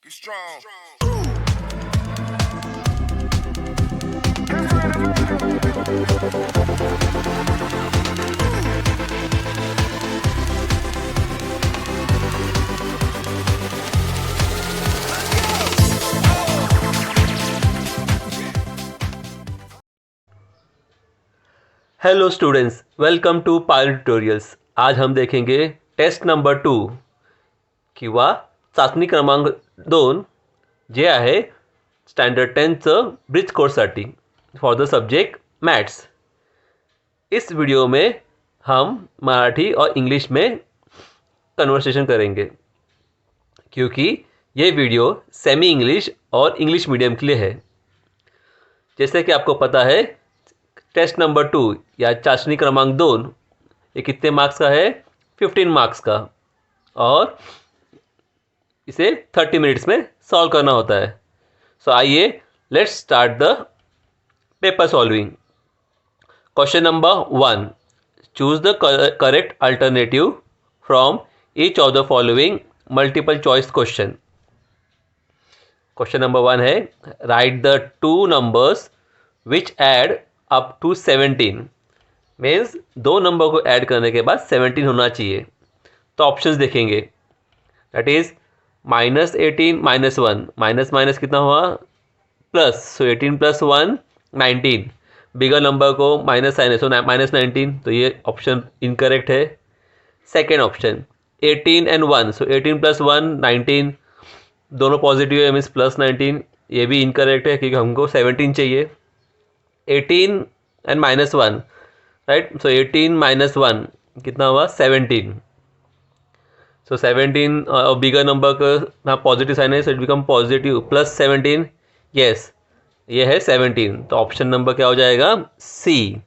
Be strong. Hello students, welcome to Payal tutorials. आज हम देखेंगे टेस्ट नंबर 2 किंवा चाचणी क्रमांक 2 जे आहे स्टँडर्ड 10चं ब्रिज कोर्ससाठी फॉर द सब्जेक्ट मैथ्स. इस वीडियो में हम मराठी और इंग्लिश में कन्वर्सेशन करेंगे क्योंकि ये वीडियो सेमी इंग्लिश और इंग्लिश मीडियम के लिए है. जैसे कि आपको पता है टेस्ट नंबर 2 या चाशनी क्रमांक 2 ये कितने मार्क्स का है? 15 मार्क्स का, और इसे 30 मिनट्स में सॉल्व करना होता है. सो आइए let's start the paper solving. Question number 1, choose the correct alternative from each of the following multiple choice question. Question number 1 है, write the two numbers which add up to 17. मीन्स दो number को add करने के बाद 17 होना चाहिए. तो ऑप्शंस देखेंगे, दैट इज -18 -1. माइनस माइनस कितना हुआ? प्लस. सो 18 + 1 19. बिगर नंबर को माइनस साइन है, सो -19. तो ये ऑप्शन इनकरेक्ट है. Second option 18 and 1. सो 18 + 1 19. दोनों पॉजिटिव है, मीन्स +19. ये भी इनकरेक्ट है क्योंकि हमको 17 चाहिए. 18 and -1, राइट. सो 18 - 1 कितना हुआ? 17. सो 17 बिगर नंबर का ना पॉजिटिव साइन है, so it become positive +17. Yes, ये है 17. तो ऑप्शन नंबर क्या हो जाएगा? सी.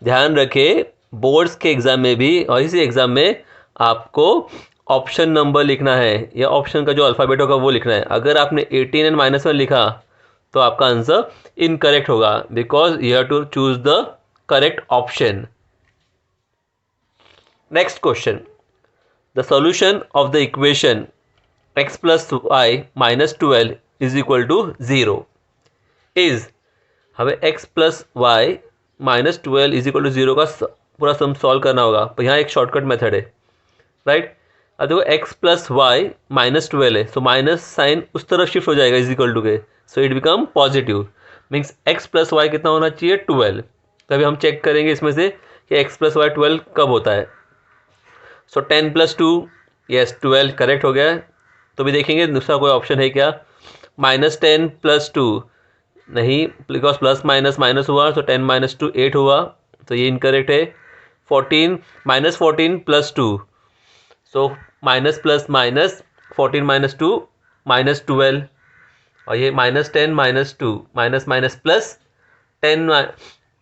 ध्यान रखें, बोर्ड्स के एग्ज़ाम में भी और इसी एग्ज़ाम में आपको ऑप्शन नंबर लिखना है या ऑप्शन का जो अल्फ़ाबेट होगा वो लिखना है. अगर आपने 18 and -1 लिखा तो आपका आंसर इनकरेक्ट होगा, because you have to choose the correct option. Next question, the solution of the equation x + y - 12 = 0 is. हमें x + y - 12 = 0 का पूरा सम सॉल्व करना होगा. तो यहाँ एक शॉर्टकट मेथड है, राइट. अब देखो x + y - 12 है, सो माइनस साइन उस तरफ शिफ्ट हो जाएगा इजिकल टू के, so it become positive. Means x + y कितना होना चाहिए? 12. तभी हम चेक करेंगे इसमें से कि x + y 12 कब होता है. सो 10 + 2, यस 12 करेक्ट हो गया है. तो भी देखेंगे दूसरा कोई ऑप्शन है क्या? -10 + 2 नहीं, बिकॉज प्लस माइनस माइनस हुआ, सो 10 - 2 8 हुआ, तो ये इनकरेक्ट है. 14 -14 + 2, सो माइनस प्लस माइनस 14 - 2 -12, और ये -10 - 2 minus minus plus 10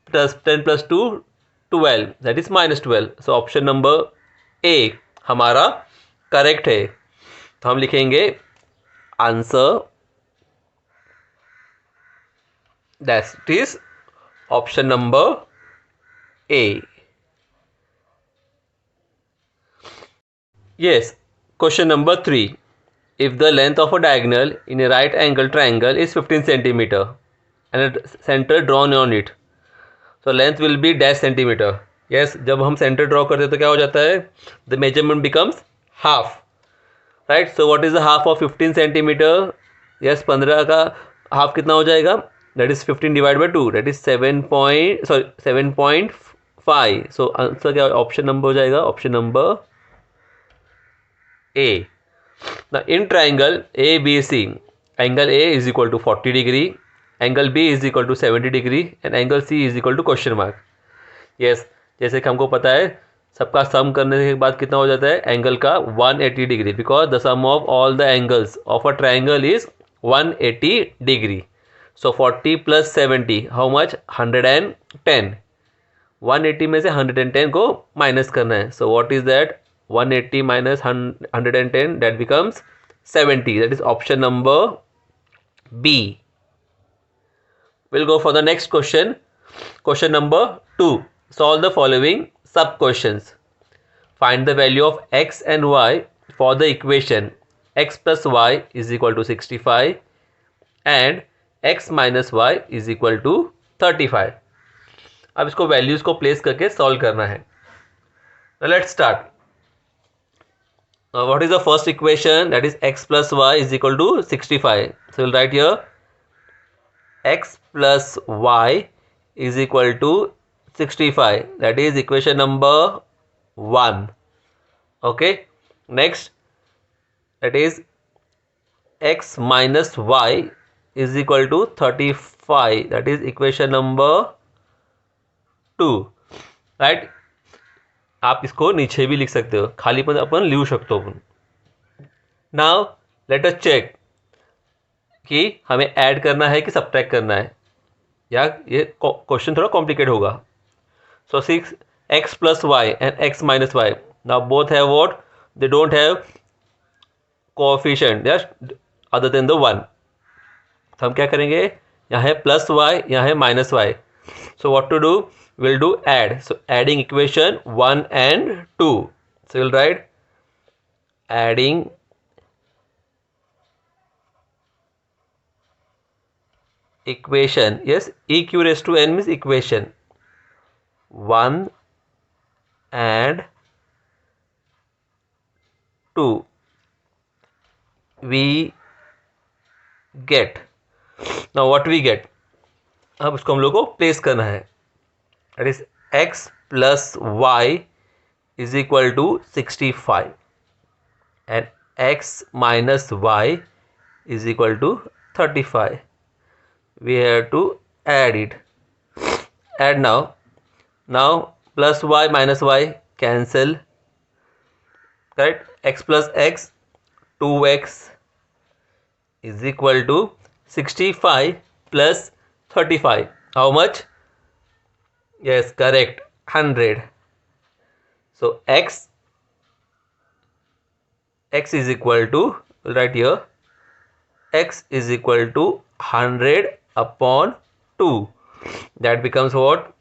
+ 2 12, that is -12. So option number A हमारा करेक्ट है. तो हम लिखेंगे answer that is option number A. Yes. Question number 3. If the length of a diagonal in a right angle triangle is 15 centimeter and a center drawn on it, so length will be dash centimeter. Yes, जब हम center draw करते हैं तो क्या हो जाता है? The measurement becomes half. Right? So what is the half of 15 centimeter? Yes, 15 का half कितना हो जाएगा? That is 15 divided by 2. That is 7.5. So answer क्या ऑप्शन नंबर हो जाएगा? Option number A. Now in triangle ABC, angle A is equal to 40 degree, angle B is equal to 70 degree and angle C is equal to question mark. Yes, जैसे कि हमको पता है सबका सम करने के बाद कितना हो जाता है एंगल का? 180 degree, because the sum of all the angles of a triangle is 180 degree. So 40 + 70 how much? 110. 180 में से 110 को माइनस करना है. So what is that? 180 minus 110, that becomes 70. That is option number B. We'll go for the next question. Question number 2. Solve the following sub questions. Find the value of x and y for the equation x plus y is equal to 65 and x minus y is equal to 35. अब इसको values को place करके solve करना है. Let's start. What is the first equation? That is x plus y is equal to 65. So we'll write here x plus y is equal to 65. That is equation number 1. Okay. Next, that is x minus y is equal to 35. That is equation number 2. Right. आप इसको नीचे भी लिख सकते हो, खाली पण आपण लिहू शकतो. नाउ लेट अस चेक कि हमें ऐड करना है कि सब्ट्रैक्ट करना है, या ये क्वेश्चन थोड़ा कॉम्प्लिकेट होगा. So 6x plus Y and x minus Y, now both have what, they don't have coefficient other than the 1. तो हम क्या करेंगे, यहाँ है प्लस वाई, यहाँ है minus Y. So what to do, we'll do add. So adding equation 1 and 2. So we'll write adding equation, yes, eq raised to n means equation 1 and 2. We get, now what we get, अब उसको हम लोग को place करना है. That is x plus y is equal to 65 and x minus y is equal to 35. We have to add it. Add now. Now plus y minus y cancel. Correct? X plus x, 2x is equal to 65 plus 35. How much? Yes, correct, 100. So x is equal to, right here, x is equal to 100 upon 2. That becomes what?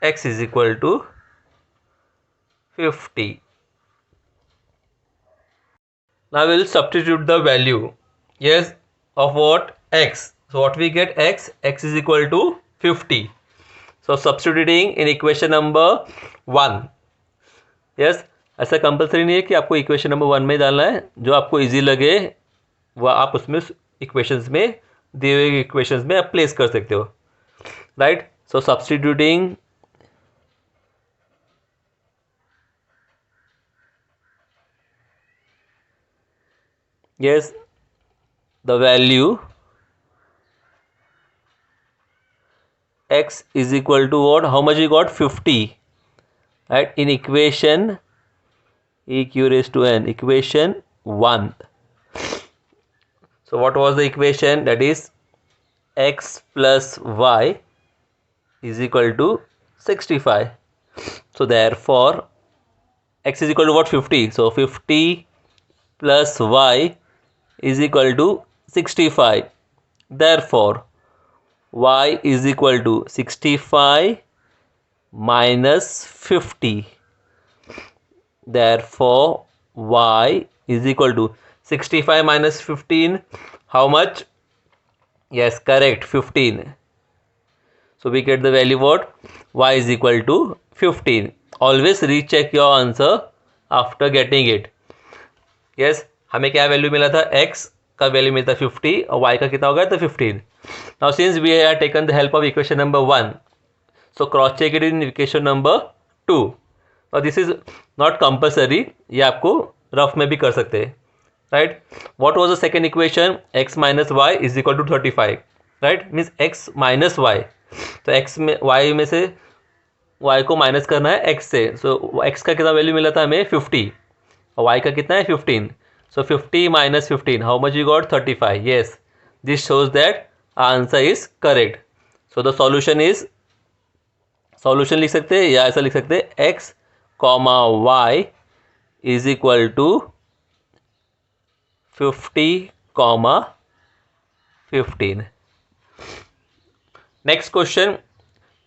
X is equal to 50. Now we will substitute the value, yes, of what? X. So what we get, x is equal to 50. So substituting in equation number 1. Yes, ऐसा compulsory नहीं है कि आपको equation number 1 में डालना है, जो आपको इजी लगे वह आप उसमें इक्वेशंस में, दिए हुए इक्वेशंस में आप प्लेस कर सकते हो. Right. So substituting yes, the value x is equal to what? How much you got? 50. Right, in equation eq raised to n, equation 1. So what was the equation? That is x plus y is equal to 65. So therefore x is equal to what? 50. So 50 plus y is equal to 65. Therefore y is equal to 65 minus 50. Therefore y is equal to 65 minus 15. How much? Yes, correct, 15. So we get the value what? Y is equal to 15. Always recheck your answer after getting it. Yes, हमें क्या value मिला था? x का value मिलता 50 और y का कितना होगा? तो 15. Now since we have taken the help of equation number 1, so cross check it in equation number 2. Now this is not compulsory, ये आपको रफ में भी कर सकते हैं. Right? What was the second equation? x minus y is equal to 35. Right? Means x minus y. तो x में y में से y को माइनस करना है x से. So x का कितना वैल्यू मिला था हमें? 50 और y का कितना है? 15. So 50 minus 15, how much you got? 35. Yes, this shows that answer is correct. So the solution is, solution लिख सकते हैं या ऐसा लिख सकते हैं, x comma y is equal to 50 comma 15. Next question,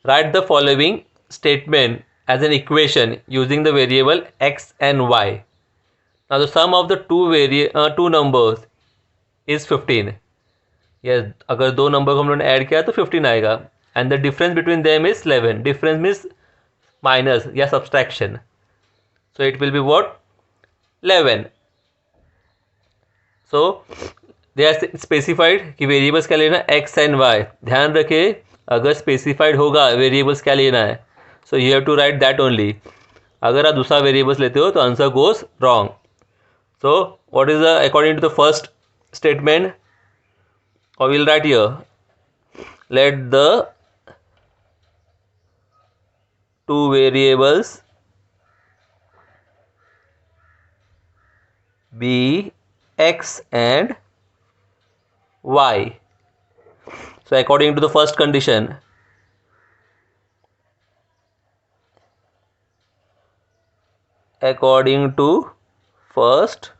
write the following statement as an equation using the variable x and y. Now the sum of the two numbers is 15. Yes, अगर दो number को हम लोगों ने add किया तो 15 आएगा. And the difference between them is 11. Difference means minus या subtraction. So it will be what 11. So they are specified कि वेरिएबल्स क्या लेना, एक्स एंड वाई. ध्यान रखें, अगर स्पेसिफाइड होगा वेरिएबल्स क्या लेना है, so you have to write that only. अगर आप दूसरा वेरिएबल्स लेते हो तो answer goes wrong. So what is the according to the first statement, or we'll write here, let the two variables be x and y. So according to the first condition, according to first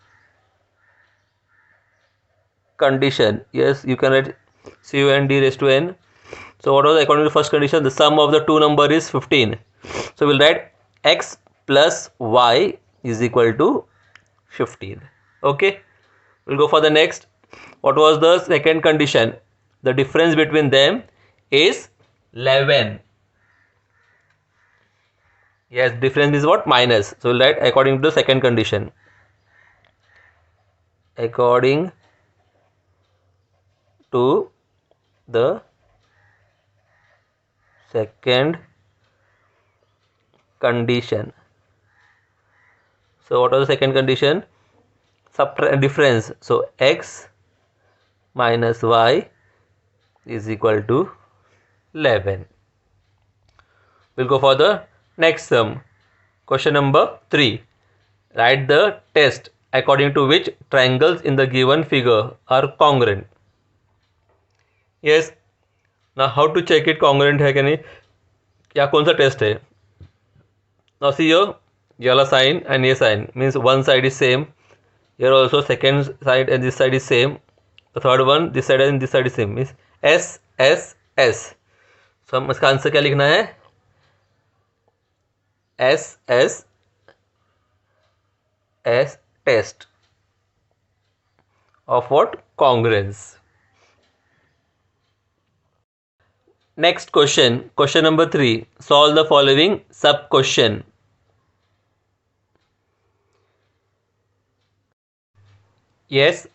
condition, yes, you can write CUND raised to n. So what was according to first condition? The sum of the two number is 15. So we'll write x plus y is equal to 15. Okay, we'll go for the next. What was the second condition? The difference between them is 11. Yes, difference is what? Minus. So we'll write according to the second condition. According to the second condition. So what was the second condition? Subtract difference. So x minus y is equal to 11. We'll go for the next sum. Question number 3. Write the test according to which triangles in the given figure are congruent. Yes. Now how to check it congruent है कि नहीं, क्या कौन सा test है. Now see here, ये वाला sign and ये sign means one side is same. Here also second side and this side is same. The third one, this side and this side is same, means S S S. So हम इसका answer क्या लिखना है, S S S test of what? Congruence. Next question, question number 3. Solve the following sub question. Yes,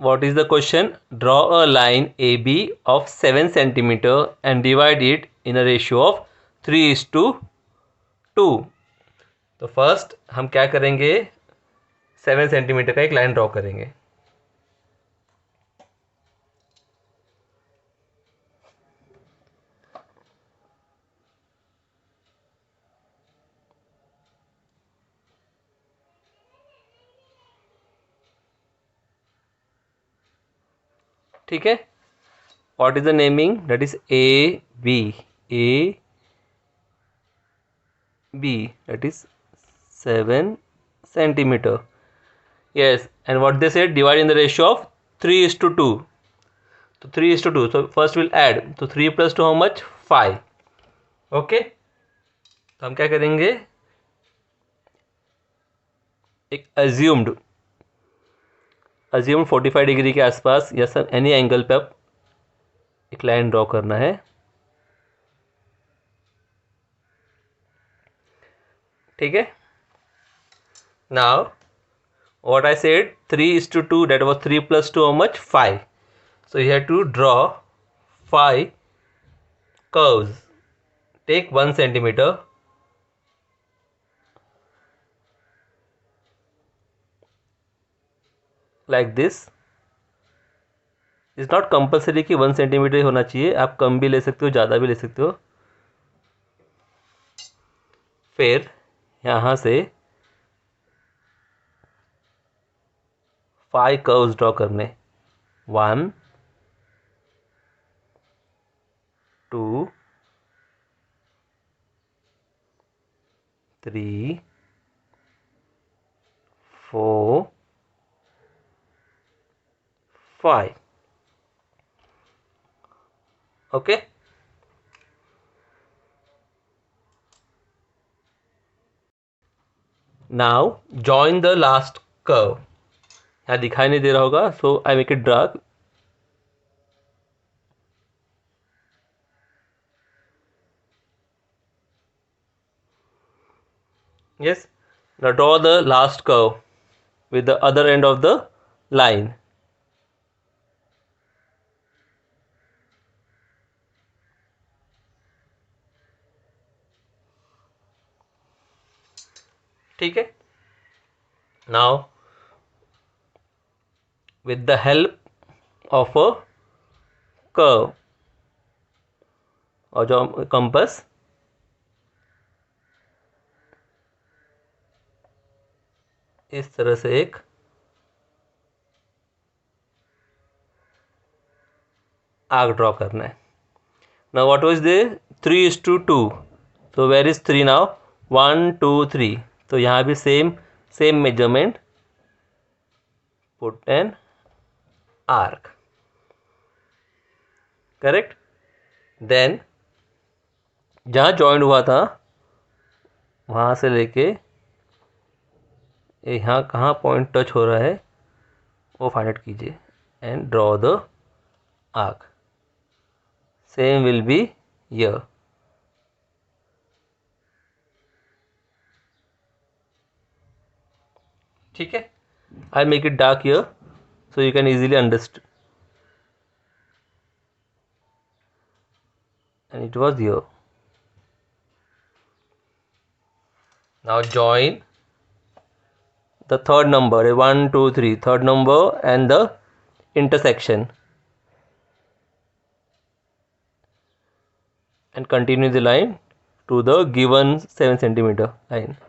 what is the question? Draw a line AB of 7 centimeter and divide it in a ratio of 3:2. तो first हम क्या करेंगे, 7 centimetre का एक line draw करेंगे. ठीक है, what is the naming, that is A B that is 7 centimeter. Yes, and what they said, divide in the ratio of 3:2. So 3:2. So first we'll add. So 3 plus 2 how much? 5. Okay. तो हम क्या करेंगे, एक assumed 45 degree के आसपास या सब any angle पे आप एक लाइन ड्रॉ करना है. ठीक है. Now what I said, 3:2, that was 3 plus 2 how much? 5. So you have to draw 5 curves. Take 1 centimeter, like this. It's not compulsory कि 1 सेंटीमीटर ही होना चाहिए, आप कम भी ले सकते हो, ज़्यादा भी ले सकते हो. फिर यहाँ से 5 कर्व्स ड्रॉ करने. 1 2 3 4 5. Okay. Now join the last curve. यहाँ दिखाई नहीं दे रहा होगा, so I make it dark. Yes, now draw the last curve with the other end of the line. ठीक है, now with the help of a curve और जो कंपास, इस तरह से एक आर्क ड्रॉ करना है। नाउ व्हाट वाज द 3:2, तो वेयर इज 3 नाउ, 1 2 3, तो यहाँ भी same measurement, put an arc, correct. Then जहाँ जॉइंट हुआ था वहाँ से लेके यहाँ कहाँ पॉइंट टच हो रहा है वो फाइंड आउट कीजिए and draw the arc. Same will be here. ठीक है, आई make it dark here so you can easily understand, and it was here. Now join the third number, 1 2 3, third number and the intersection, and continue the line to the given 7 centimeter line.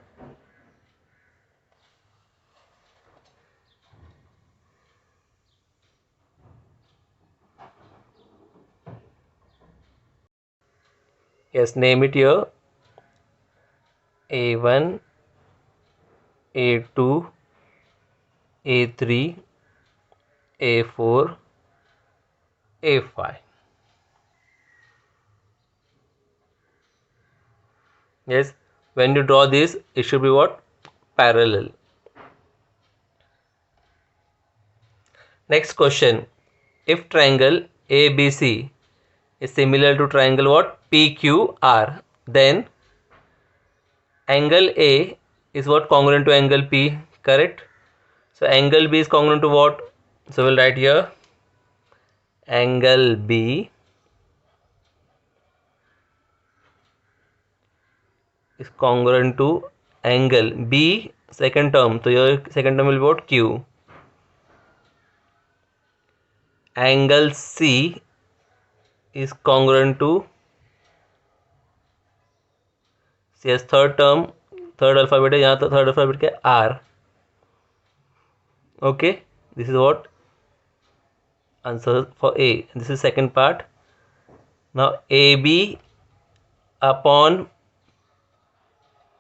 Yes, name it here, A1, A2, A3, A4, A5. Yes, when you draw this, it should be what? Parallel. Next question, if triangle ABC is similar to triangle what? PQR, then angle A is what? Congruent to angle P, correct? So angle B is congruent to what? So we'll write here, angle B is congruent to angle B, second term, so your second term will be what? Q. Angle C is congruent to, yes, third term, third alphabet है यहाँ, तो third alphabet क्या है? R. Okay, this is what answer for A. This is second part. Now AB upon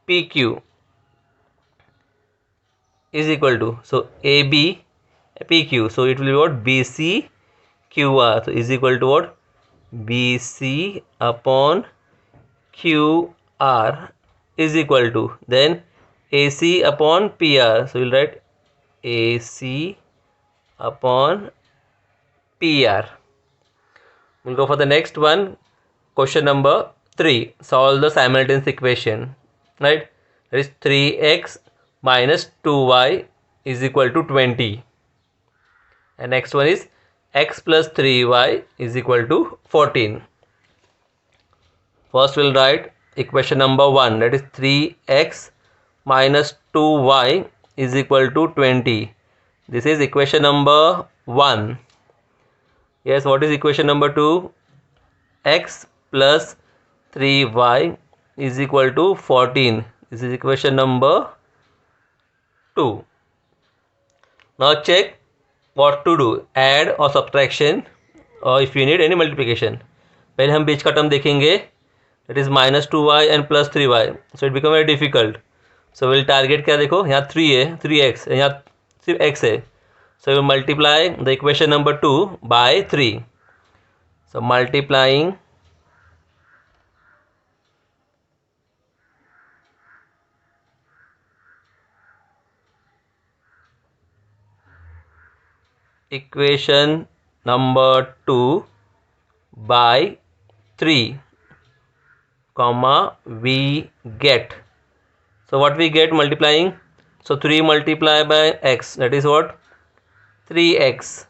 PQ is equal to, so AB PQ, so it will be what? BC QR, so is equal to what? BC upon QR is equal to, then AC upon PR, so we'll write AC upon PR. We'll go for the next one. Question number 3. Solve the simultaneous equation. Right? That is 3x minus 2y is equal to 20. And next one is x plus 3y is equal to 14. First we'll write equation number 1, that is 3x minus 2y is equal to 20. This is equation number 1. Yes, what is equation number 2? X plus 3y is equal to 14. This is equation number 2. Now check what to do, add or subtraction, or if you need any multiplication. पहले हम बीच का term देखेंगे, that is minus 2y and plus 3y, so it become very difficult. So we'll target क्या, देखो यहाँ 3 है, 3x, यहाँ सिर्फ x है, so we will multiply the equation number 2 by 3. So multiplying equation number 2 by 3, comma, we get. So what we get multiplying? So 3 multiplied by x, that is what? 3x,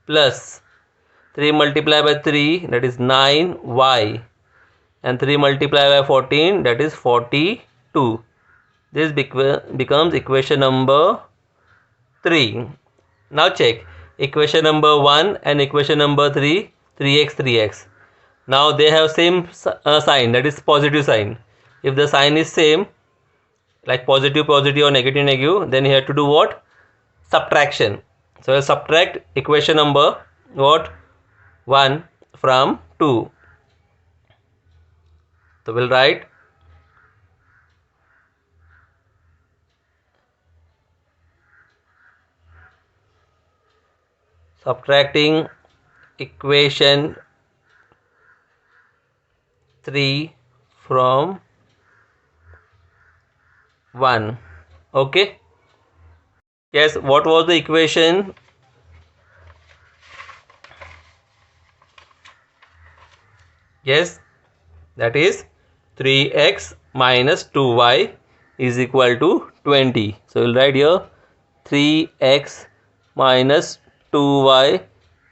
plus 3 multiplied by 3, that is 9y, and 3 multiplied by 14, that is 42. This becomes equation number 3. Now check equation number 1 and equation number 3, 3x, 3x. Now they have same sign, that is positive sign. If the sign is same, like positive positive or negative negative, then you have to do what? Subtraction. So we'll subtract equation number what? 1 from 2. So we'll write subtracting equation 3 from 1. Okay. Yes, what was the equation? Yes, that is 3x minus 2y is equal to 20. So we'll write here 3x minus 2y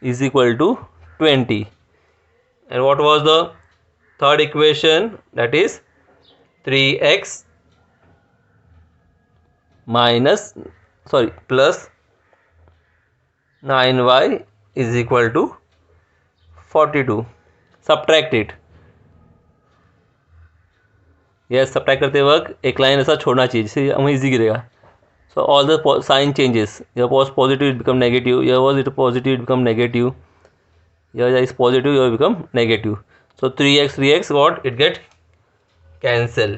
is equal to 20. And what was the third equation? That is 3x plus 9y is equal to 42. Subtract it. Yes subtract करते वक्त एक line ऐसा छोड़ना चाहिए जिससे हमें easy गिरेगा. So all the sign changes. Here was positive, it become negative. Here was it positive, it become negative. Here is positive, here become negative. So 3x, what? It get cancel.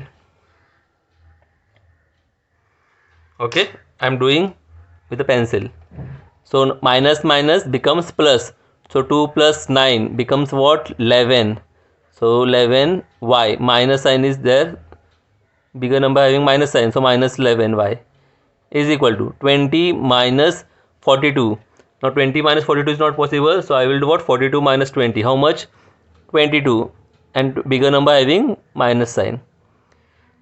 Okay, I am doing with the pencil. So minus minus becomes plus. So 2 plus 9 becomes what? 11. So 11y, minus sign is there, bigger number having minus sign, so minus 11y is equal to 20 minus 42. Now 20 minus 42 is not possible, so I will do what? 42 minus 20, how much? 22, and bigger number having minus sign.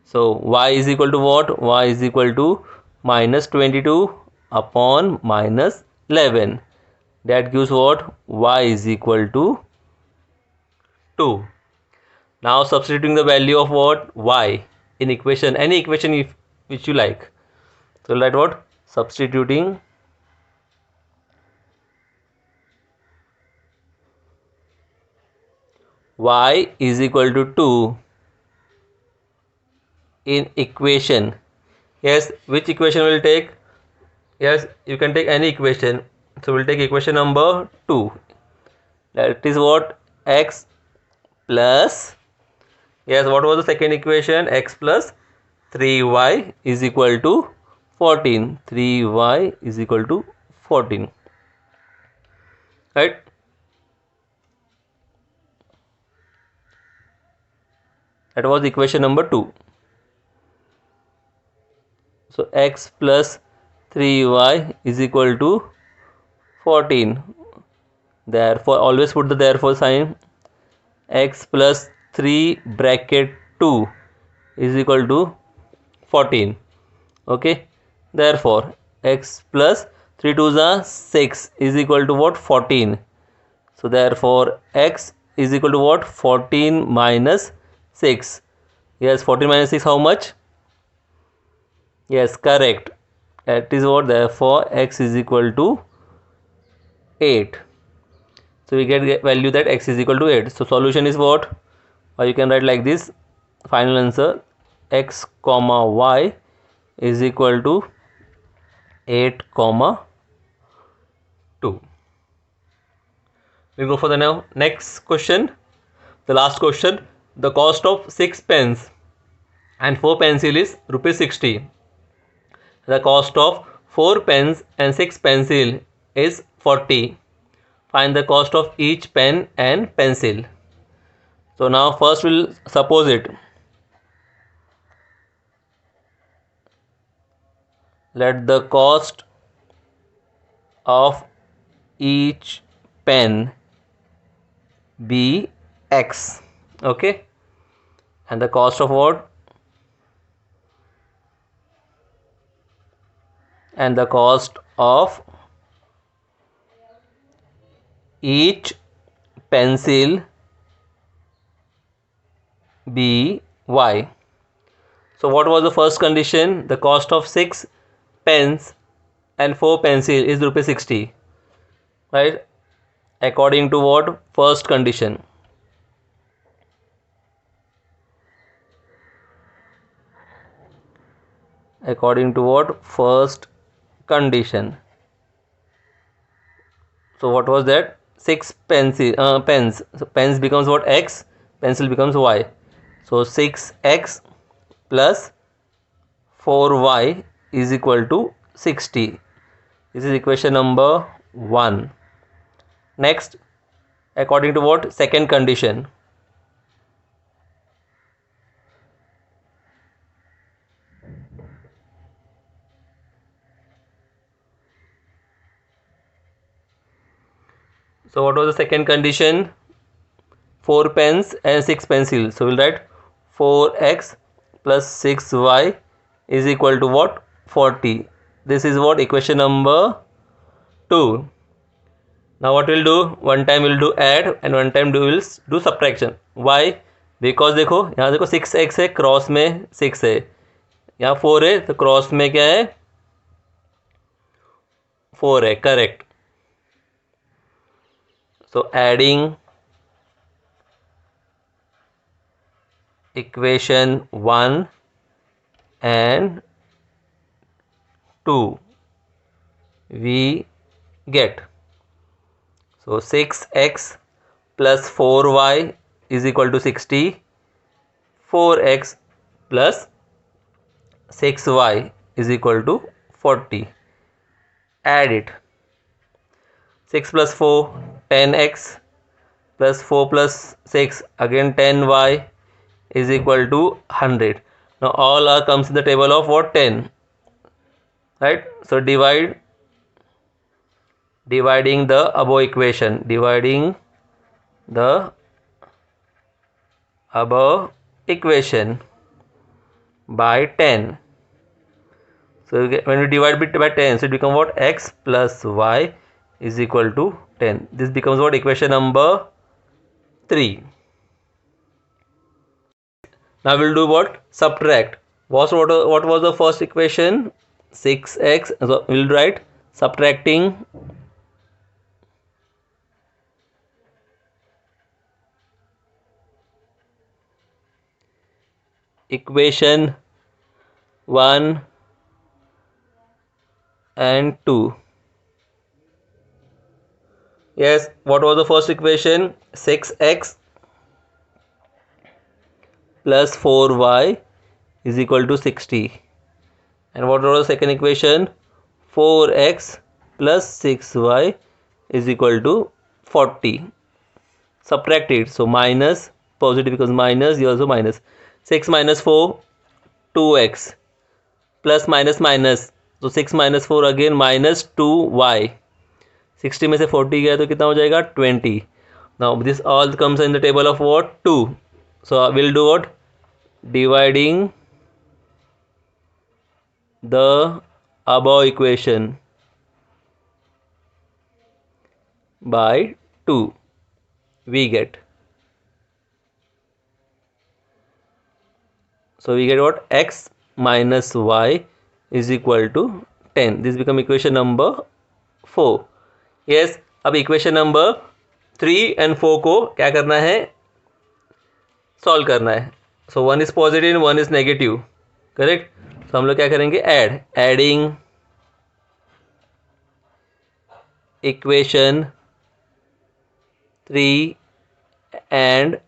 So y is equal to what? Y is equal to minus 22 upon minus 11. That gives what? Y is equal to 2. Now substituting the value of what? Y in equation, any equation which you like. So write what? Substituting y is equal to 2 in equation. Yes, which equation will take? Yes, you can take any equation. So we'll take equation number 2. That is what? X plus, yes, what was the second equation? X plus 3y is equal to 14. 3y is equal to 14. Right? That was equation number 2. So x plus 3y is equal to 14. Therefore, always put the therefore sign. X plus 3 bracket 2 is equal to 14. Okay. Therefore, x plus 3 2s are 6 is equal to what? 14. So therefore, x is equal to what? 14 minus 6. Yes, 14 minus 6, how much? Yes, correct. That is what? Therefore, x is equal to 8. So we get value that x is equal to 8. So solution is what? Or you can write like this. Final answer, x comma y is equal to 8 comma 2. We go for the next question. The last question. The cost of 6 pens and 4 pencil is ₹60. The cost of 4 pens and 6 pencil is 40. Find the cost of each pen and pencil. So now first we'll suppose it. Let the cost of each pen be X. Okay, and the cost of what? And the cost of each pencil be Y. So what was the first condition? The cost of 6 pens and 4 pencil is rupees 60, right? According to what? First condition. According to what? First condition. So what was that? 6 pens. So pens becomes what? X. Pencil becomes Y. So 6x plus 4y is equal to 60. This is equation number 1. Next, according to what? Second condition. So what was the second condition? 4 pens and 6 pencils. So we'll write 4x plus 6y is equal to what? 40. This is what? Equation number 2. Now what we'll do? One time we'll do add and one time we'll do subtraction. Why? Because देखो यहाँ देखो 6x है, cross में 6 है, यहाँ 4 है, तो cross में क्या है? 4 है. Correct. So adding equation 1 and 2 we get, so 6x plus 4y is equal to 60, 4x plus 6y is equal to 40. Add it. 6 plus 4 10x plus 4 plus 6 again 10y is equal to 100. Now all are comes in the table of what? 10, right? So dividing the above equation, dividing the above equation by 10. So when we divide it by 10, so it becomes what? X plus y is equal to 10. This becomes what? Equation number 3. Now we'll do what? Subtract. What was the first equation? 6x. So we'll write subtracting equation 1 and 2. Yes, what was the first equation? 6x plus 4y is equal to 60. And what was the second equation? 4x plus 6y is equal to 40. Subtract it. So minus, positive becomes minus, here also minus. 6 minus 4, 2x plus minus minus. So 6 minus 4 again minus 2y. 60 में से 40 गया तो कितना हो जाएगा? 20. Now this all comes in the table of what? 2. So we'll do what? Dividing the above equation by 2 we get. So we get what? X minus y is equal to 10. This become equation number 4. Yes, अब equation number 3 and 4 को क्या करना है? Solve करना है. So one is positive and one is negative. Correct. तो हम लोग क्या करेंगे? Adding equation 3 and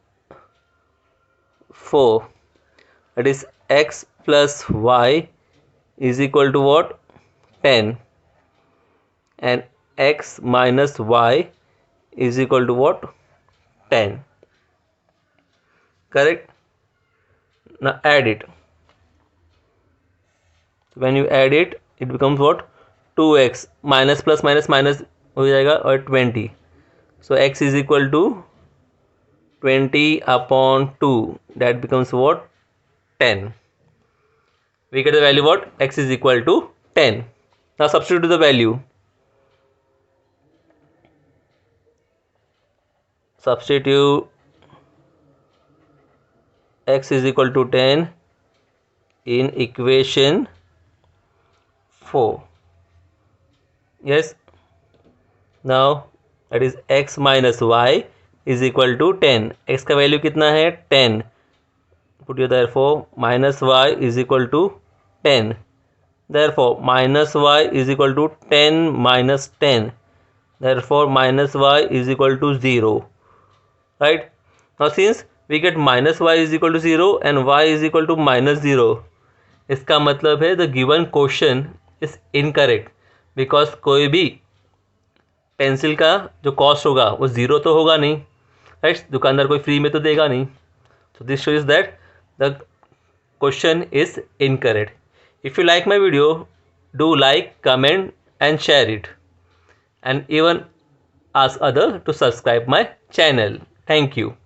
4, that is x plus y is equal to what? 10, and x minus y is equal to what? 10. Correct. Now add it. When you add it, it becomes what? 2x minus plus minus minus हो जाएगा और 20. So x is equal to 20/2. That becomes what? 10. We get the value what? X is equal to 10. Now substitute the value. Substitute x is equal to 10 in equation 4. Yes. Now that is x minus y is equal to 10. x का value कितना है? 10. Put here therefore minus y is equal to 10. Therefore minus y is equal to 10 minus 10. Therefore minus y is equal to 0. Right? Now since we get minus y is equal to 0 and y is equal to minus 0, इसका मतलब है the given question is incorrect, because कोई भी pencil का जो cost होगा वो 0 तो होगा नहीं, राइट? दुकानदार कोई फ्री में तो देगा नहीं. So this shows that the question is incorrect. If you like my video, do like, comment and share it, and even ask others to subscribe my channel. Thank you.